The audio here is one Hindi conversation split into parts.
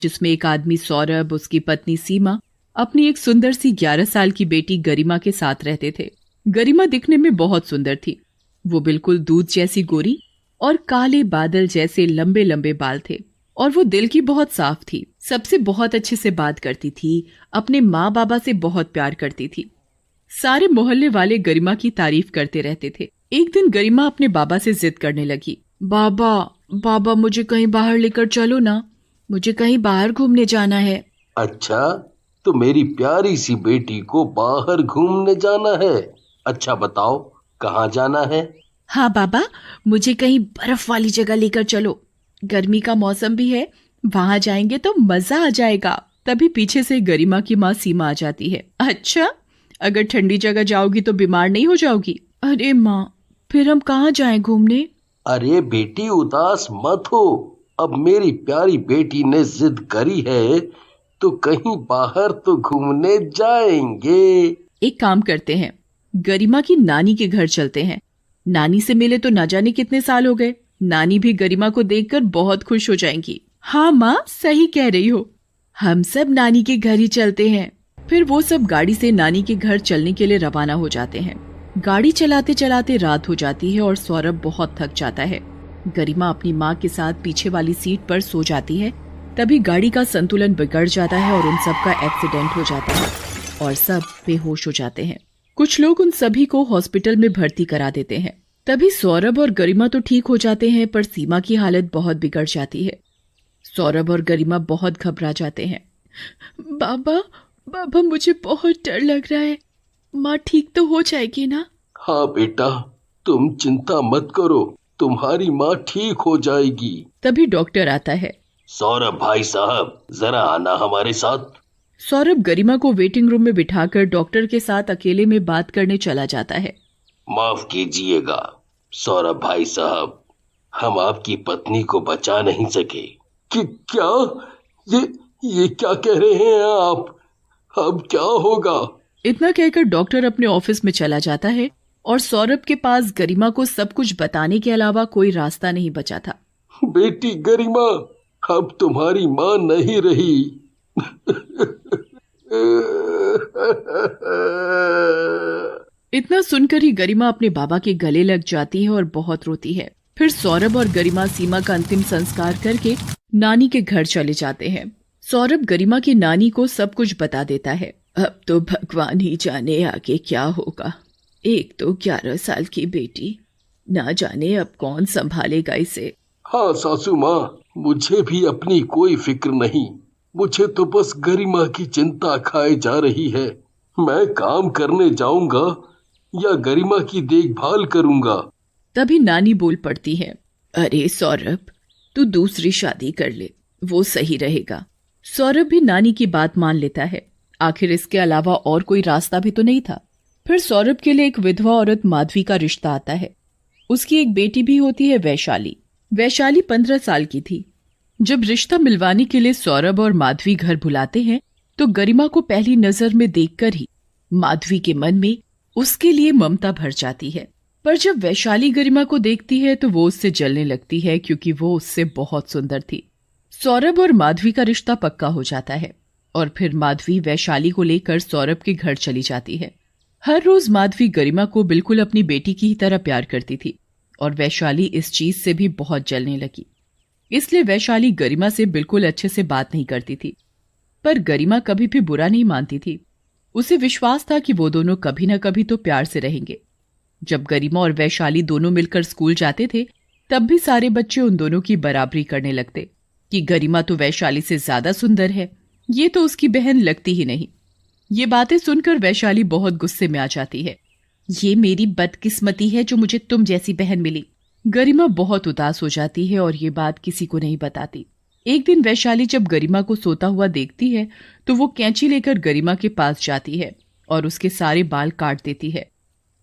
जिसमें एक आदमी सौरभ, उसकी पत्नी सीमा, अपनी एक सुंदर सी 11 साल की बेटी गरिमा के साथ रहते थे। गरिमा दिखने में बहुत सुंदर थी। वो बिल्कुल दूध जैसी गोरी और काले बादल जैसे लंबे लंबे बाल थे, और वो दिल की बहुत साफ थी। सबसे बहुत अच्छे से बात करती थी, अपने माँ बाबा से बहुत प्यार करती थी। सारे मोहल्ले वाले गरिमा की तारीफ करते रहते थे। एक दिन गरिमा अपने बाबा से जिद करने लगी। बाबा बाबा मुझे कहीं बाहर लेकर चलो ना, मुझे कहीं बाहर घूमने जाना है। अच्छा, तो मेरी प्यारी सी बेटी को बाहर घूमने जाना है। अच्छा बताओ, कहाँ जाना है? हाँ बाबा, मुझे कहीं बर्फ वाली जगह लेकर चलो। गर्मी का मौसम भी है, वहां जाएंगे तो मजा आ जाएगा। तभी पीछे से गरिमा की माँ सीमा आ जाती है। अच्छा, अगर ठंडी जगह जाओगी तो बीमार नहीं हो जाओगी? अरे माँ, फिर हम कहाँ जाएं घूमने? अरे बेटी, उदास मत हो। अब मेरी प्यारी बेटी ने जिद करी है तो कहीं बाहर तो घूमने जाएंगे। एक काम करते हैं, गरिमा की नानी के घर चलते हैं। नानी से मिले तो ना जाने कितने साल हो गए। नानी भी गरिमा को देखकर बहुत खुश हो जाएंगी। हाँ माँ, सही कह रही हो, हम सब नानी के घर ही चलते हैं। फिर वो सब गाड़ी से नानी के घर चलने के लिए रवाना हो जाते हैं। गाड़ी चलाते चलाते रात हो जाती है और सौरभ बहुत थक जाता है। गरिमा अपनी माँ के साथ पीछे वाली सीट पर सो जाती है। तभी गाड़ी का संतुलन बिगड़ जाता है और उन सब का एक्सीडेंट हो जाता है और सब बेहोश हो जाते हैं। कुछ लोग उन सभी को हॉस्पिटल में भर्ती करा देते हैं। तभी सौरभ और गरिमा तो ठीक हो जाते हैं, पर सीमा की हालत बहुत बिगड़ जाती है। सौरभ और गरिमा बहुत घबरा जाते हैं। बाबा बाबा, मुझे बहुत डर लग रहा है। माँ ठीक तो हो जाएगी ना? हाँ बेटा, तुम चिंता मत करो, तुम्हारी माँ ठीक हो जाएगी। तभी डॉक्टर आता है। सौरभ भाई साहब, जरा आना हमारे साथ। सौरभ गरिमा को वेटिंग रूम में बिठाकर डॉक्टर के साथ अकेले में बात करने चला जाता है। माफ कीजिएगा सौरभ भाई साहब, हम आपकी पत्नी को बचा नहीं सके। कि क्या? ये क्या कह रहे हैं आप? अब क्या होगा? इतना कहकर डॉक्टर अपने ऑफिस में चला जाता है और सौरभ के पास गरिमा को सब कुछ बताने के अलावा कोई रास्ता नहीं बचा था। बेटी गरिमा, अब तुम्हारी माँ नहीं रही। इतना सुनकर ही गरिमा अपने बाबा के गले लग जाती है और बहुत रोती है। फिर सौरभ और गरिमा सीमा का अंतिम संस्कार करके नानी के घर चले जाते हैं। सौरभ गरिमा की नानी को सब कुछ बता देता है। अब तो भगवान ही जाने आगे क्या होगा। एक तो 11 साल की बेटी, ना जाने अब कौन संभालेगा इसे। हाँ सासू माँ, मुझे भी अपनी कोई फिक्र नहीं। मुझे तो बस गरिमा की चिंता खाए जा रही है। मैं काम करने जाऊंगा या गरिमा की देखभाल करूंगा। तभी नानी बोल पड़ती है। अरे सौरभ, तू दूसरी शादी कर ले, वो सही रहेगा। सौरभ भी नानी की बात मान लेता है। आखिर इसके अलावा और कोई रास्ता भी तो नहीं था। फिर सौरभ के लिए एक विधवा औरत माधवी का रिश्ता आता है। उसकी एक बेटी भी होती है, वैशाली। वैशाली 15 साल की थी। जब रिश्ता मिलवाने के लिए सौरभ और माधवी घर बुलाते हैं तो गरिमा को पहली नजर में देखकर ही माधवी के मन में उसके लिए ममता भर जाती है। पर जब वैशाली गरिमा को देखती है तो वो उससे जलने लगती है, क्योंकि वो उससे बहुत सुंदर थी। सौरभ और माधवी का रिश्ता पक्का हो जाता है और फिर माधवी वैशाली को लेकर सौरभ के घर चली जाती है। हर रोज माधवी गरिमा को बिल्कुल अपनी बेटी की ही तरह प्यार करती थी और वैशाली इस चीज से भी बहुत जलने लगी। इसलिए वैशाली गरिमा से बिल्कुल अच्छे से बात नहीं करती थी। पर गरिमा कभी भी बुरा नहीं मानती थी। उसे विश्वास था कि वो दोनों कभी न कभी तो प्यार से रहेंगे। जब गरिमा और वैशाली दोनों मिलकर स्कूल जाते थे तब भी सारे बच्चे उन दोनों की बराबरी करने लगते कि गरिमा तो वैशाली से ज्यादा सुंदर है, ये तो उसकी बहन लगती ही नहीं। ये बातें सुनकर वैशाली बहुत गुस्से में आ जाती है। ये मेरी बदकिस्मती है जो मुझे तुम जैसी बहन मिली। गरिमा बहुत उदास हो जाती है और ये बात किसी को नहीं बताती। एक दिन वैशाली जब गरिमा को सोता हुआ देखती है तो वो कैंची लेकर गरिमा के पास जाती है और उसके सारे बाल काट देती है।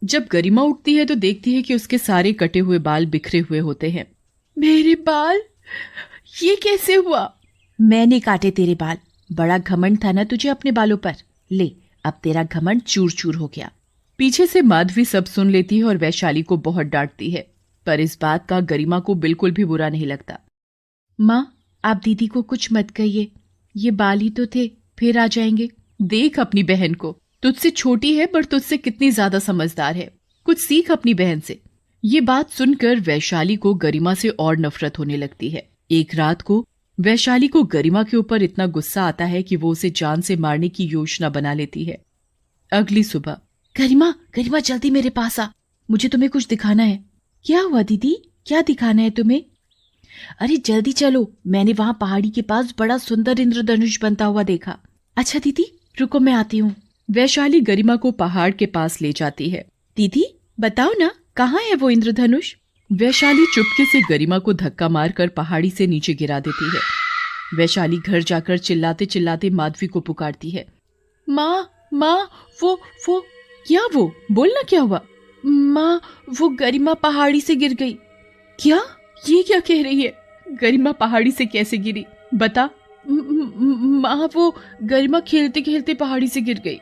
जब गरिमा उठती है तो देखती है कि उसके सारे कटे हुए बाल बिखरे हुए होते हैं। मेरे बाल, ये कैसे हुआ? मैंने काटे तेरे बाल। बड़ा घमंड था ना तुझे अपने बालों पर। ले, अब तेरा घमंड चूर चूर हो गया। पीछे से माधवी सब सुन लेती है और वैशाली को बहुत डांटती है, पर इस बात का गरिमा को बिल्कुल भी बुरा नहीं लगता। माँ, आप दीदी को कुछ मत कहिए, ये बाल ही तो थे, फिर आ जाएंगे। देख अपनी बहन को, तुझसे छोटी है पर तुझसे कितनी ज्यादा समझदार है। कुछ सीख अपनी बहन से। ये बात सुनकर वैशाली को गरिमा से और नफरत होने लगती है। एक रात को वैशाली को गरिमा के ऊपर इतना गुस्सा आता है कि वो उसे जान से मारने की योजना बना लेती है। अगली सुबह, गरिमा गरिमा जल्दी मेरे पास आ, मुझे तुम्हें कुछ दिखाना है। क्या हुआ दीदी, क्या दिखाना है तुम्हें? अरे जल्दी चलो, मैंने वहां पहाड़ी के पास बड़ा सुंदर इंद्रधनुष बनता हुआ देखा। अच्छा दीदी रुको, मैं आती हूँ। वैशाली गरिमा को पहाड़ के पास ले जाती है। दीदी बताओ ना, कहाँ है वो इंद्रधनुष? वैशाली चुपके से गरिमा को धक्का मारकर पहाड़ी से नीचे गिरा देती है। वैशाली घर जाकर चिल्लाते चिल्लाते माधवी को पुकारती है। माँ माँ, वो क्या, वो बोलना क्या हुआ? माँ वो गरिमा पहाड़ी से गिर गई। क्या? ये क्या कह रही है? गरिमा पहाड़ी से कैसे गिरी, बता। माँ वो गरिमा खेलते खेलते पहाड़ी से गिर गई।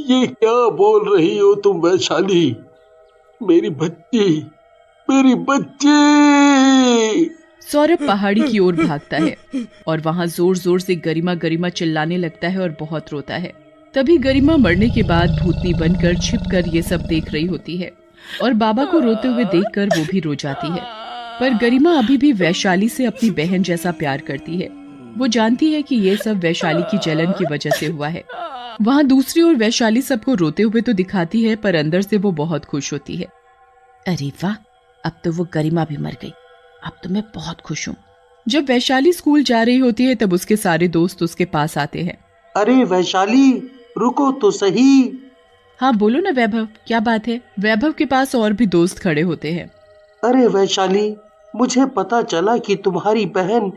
ये क्या बोल रही हो तुम वैशाली? मेरी बच्ची, मेरी बच्ची! सौरभ पहाड़ी की ओर भागता है और वहां जोर जोर से गरिमा गरिमा चिल्लाने लगता है और बहुत रोता है। तभी गरिमा मरने के बाद भूतनी बनकर छिपकर ये सब देख रही होती है और बाबा को रोते हुए देखकर वो भी रो जाती है। पर गरिमा अभी भी वैशाली से अपनी बहन जैसा प्यार करती है। वो जानती है कि ये सब वैशाली की जलन की वजह से हुआ है। वहां दूसरी ओर वैशाली सबको रोते हुए तो दिखाती है, पर अंदर से वो बहुत खुश होती है। अरे वाह, अब तो वो गरिमा भी मर गई, अब तो मैं बहुत खुश हूँ। जब वैशाली स्कूल जा रही होती है तब उसके सारे दोस्त उसके पास आते हैं। अरे वैशाली रुको तो सही। हाँ बोलो ना वैभव, क्या बात है? वैभव के पास और भी दोस्त खड़े होते हैं। अरे वैशाली, मुझे पता चला कि तुम्हारी बहन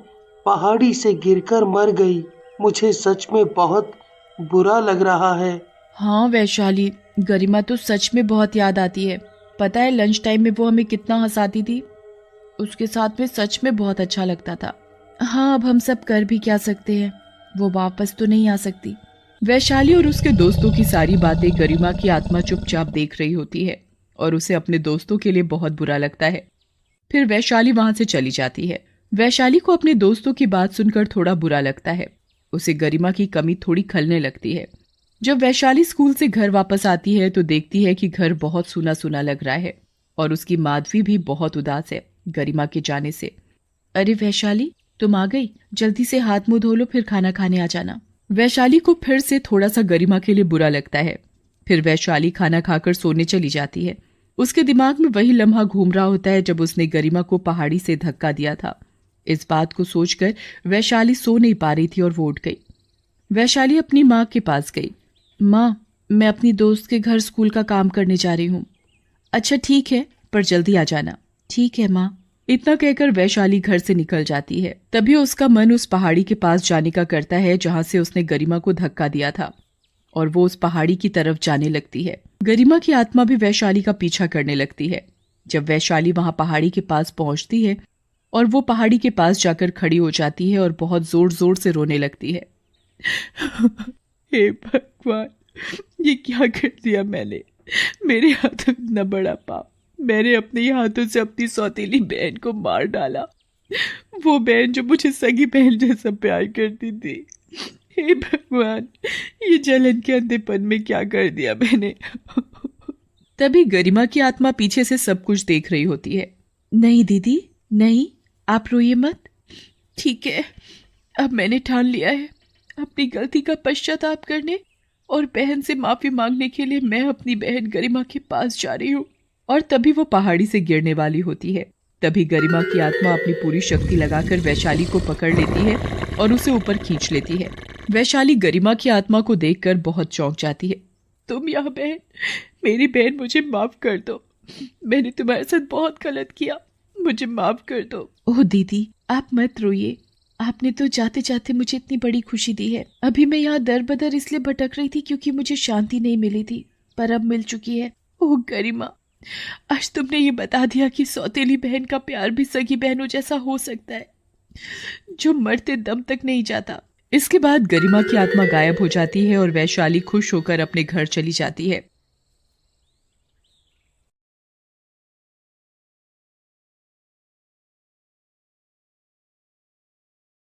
पहाड़ी से गिरकर मर गई। मुझे सच में बहुत बुरा लग रहा है। हाँ वैशाली, गरिमा तो सच में बहुत याद आती है। पता है लंच टाइम में वो हमें कितना हंसाती थी, उसके साथ में सच में बहुत अच्छा लगता था। हाँ अब हम सब कर भी क्या सकते हैं, वो वापस तो नहीं आ सकती। वैशाली और उसके दोस्तों की सारी बातें गरिमा की आत्मा चुपचाप देख रही होती है और उसे अपने दोस्तों के लिए बहुत बुरा लगता है। फिर वैशाली वहां से चली जाती है। वैशाली को अपने दोस्तों की बात सुनकर थोड़ा बुरा लगता है। उसे गरिमा की कमी थोड़ी खलने लगती है। जब वैशाली स्कूल से घर वापस आती है तो देखती है कि घर बहुत सूना सूना लग रहा है और उसकी माधवी भी बहुत उदास है गरिमा के जाने से। अरे वैशाली तुम आ गई, जल्दी से हाथ मुंह धो लो, फिर खाना खाने आ जाना। वैशाली को फिर से थोड़ा सा गरिमा के लिए बुरा लगता है। फिर वैशाली खाना खाकर सोने चली जाती है। उसके दिमाग में वही लम्हा घूम रहा होता है जब उसने गरिमा को पहाड़ी से धक्का दिया था। इस बात को सोचकर वैशाली सो नहीं पा रही थी और वो उठ गई। वैशाली अपनी माँ के पास गई। माँ, मैं अपनी दोस्त के घर स्कूल का काम करने जा रही हूँ। अच्छा ठीक है, पर जल्दी आ जाना। ठीक है माँ। इतना कहकर वैशाली घर से निकल जाती है। तभी उसका मन उस पहाड़ी के पास जाने का करता है जहाँ से उसने गरिमा को धक्का दिया था और वो उस पहाड़ी की तरफ जाने लगती है। गरिमा की आत्मा भी वैशाली का पीछा करने लगती है। जब वैशाली वहां पहाड़ी के पास पहुंचती है और वो पहाड़ी के पास जाकर खड़ी हो जाती है और बहुत जोर जोर से रोने लगती है। हे भगवान, ये क्या कर दिया मैंने? मेरे हाथों में इतना बड़ा पाप। मैंने अपने हाथों से अपनी सौतेली बहन को मार डाला, वो बहन जो मुझे सगी बहन जैसा प्यार करती थी। हे भगवान, ये जलन के अंधेपन में क्या कर दिया मैंने? तभी गरिमा की आत्मा पीछे से सब कुछ देख रही होती है। नहीं दीदी नहीं, आप रोइए मत। ठीक है, अब मैंने ठान लिया है अपनी गलती का पश्चाताप करने और बहन से माफी मांगने के लिए मैं अपनी बहन गरिमा के पास जा रही हूँ। और तभी वो पहाड़ी से गिरने वाली होती है। तभी गरिमा की आत्मा अपनी पूरी शक्ति लगाकर वैशाली को पकड़ लेती है और उसे ऊपर खींच लेती है। वैशाली गरिमा की आत्मा को देखकर बहुत चौंक जाती है। तुम यहाँ बहन, मेरी बहन, मुझे माफ कर दो। मैंने तुम्हारे साथ बहुत गलत किया, मुझे माफ कर दो। ओह दीदी, आप मत रोइए। आपने तो जाते जाते मुझे इतनी बड़ी खुशी दी है। अभी मैं यहाँ दर बदर इसलिए भटक रही थी क्योंकि मुझे शांति नहीं मिली थी, पर अब मिल चुकी है। ओह गरिमा, आज तुमने ये बता दिया कि सौतेली बहन का प्यार भी सगी बहनों जैसा हो सकता है, जो मरते दम तक नहीं जाता। इसके बाद गरिमा की आत्मा गायब हो जाती है और वैशाली खुश होकर अपने घर चली जाती है।